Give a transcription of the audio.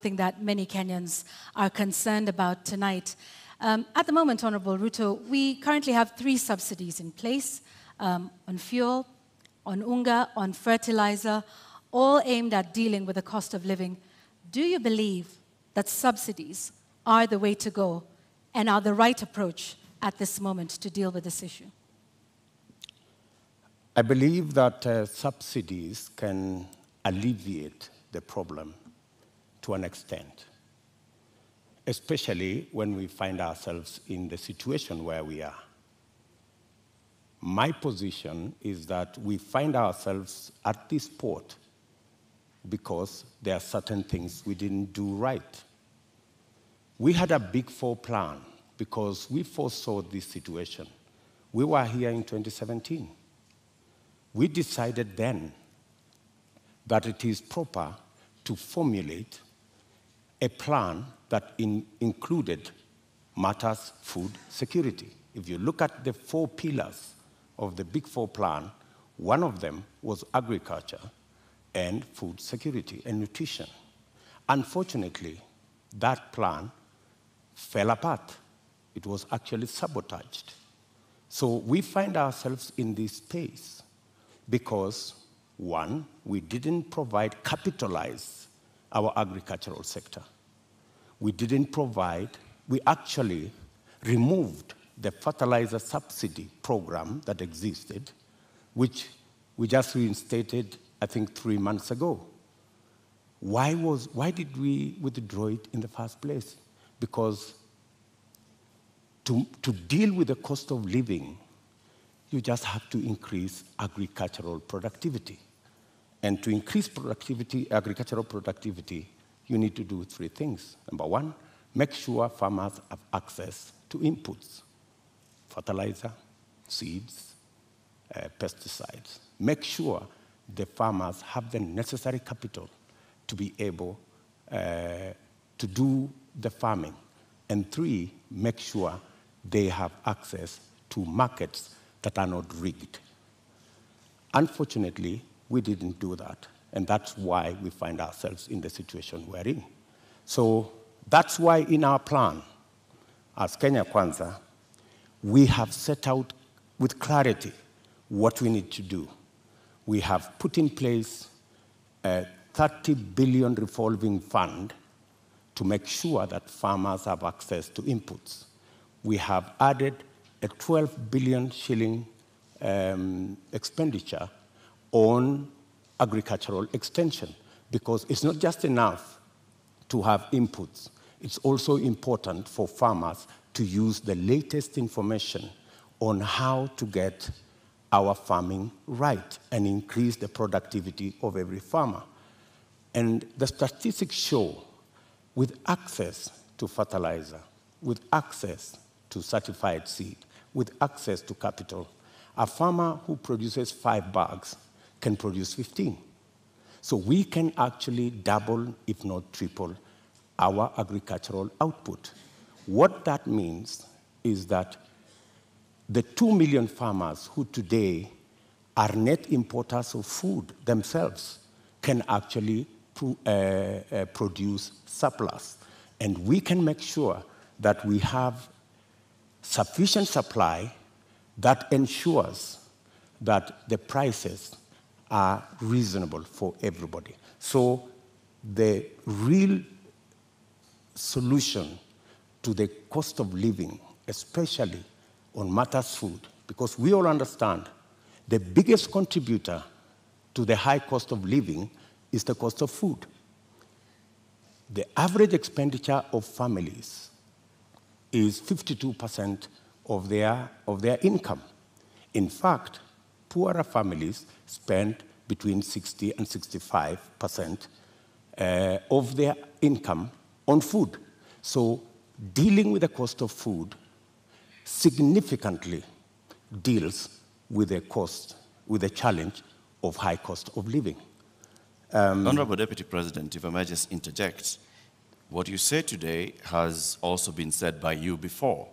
something that many Kenyans are concerned about tonight. At the moment, Honorable Ruto, we currently have 3 subsidies in place on fuel, on unga, on fertilizer, all aimed at dealing with the cost of living. Do you believe that subsidies are the way to go and are the right approach at this moment to deal with this issue? I believe that subsidies can alleviate the problem to an extent, especially when we find ourselves in the situation where we are. My position is that we find ourselves at this port because there are certain things we didn't do right. We had a Big Four plan because we foresaw this situation. We were here in 2017. We decided then that it is proper to formulate a plan that included matters food security. If you look at the 4 pillars of the Big Four plan, one of them was agriculture and food security and nutrition. Unfortunately, that plan fell apart. It was actually sabotaged. So we find ourselves in this space because, one, we didn't capitalize our agricultural sector. We actually removed the fertilizer subsidy program that existed, which we just reinstated, I think, 3 months ago. Why did we withdraw it in the first place? Because to deal with the cost of living, you just have to increase agricultural productivity. And to increase agricultural productivity, you need to do 3 things. Number 1, make sure farmers have access to inputs, fertilizer, seeds, pesticides. Make sure the farmers have the necessary capital to be able to do the farming. And 3, make sure they have access to markets that are not rigged. Unfortunately, we didn't do that, and that's why we find ourselves in the situation we're in. So that's why in our plan, as Kenya Kwanza, we have set out with clarity what we need to do. We have put in place a 30 billion revolving fund to make sure that farmers have access to inputs. We have added a 12 billion shilling expenditure on agricultural extension, because it's not just enough to have inputs. It's also important for farmers to use the latest information on how to get our farming right and increase the productivity of every farmer. And the statistics show, with access to fertilizer, with access to certified seed, with access to capital, a farmer who produces 5 bags can produce 15. So we can actually double, if not triple, our agricultural output. What that means is that the 2 million farmers who today are net importers of food themselves can actually produce surplus. And we can make sure that we have sufficient supply that ensures that the prices are reasonable for everybody. So the real solution to the cost of living, especially on matters food, because we all understand the biggest contributor to the high cost of living is the cost of food. The average expenditure of families is 52% of their income. In fact, poorer families spend between 60 and 65% of their income on food. So dealing with the cost of food significantly deals with the challenge of high cost of living. Honorable Deputy President, if I may just interject, what you say today has also been said by you before.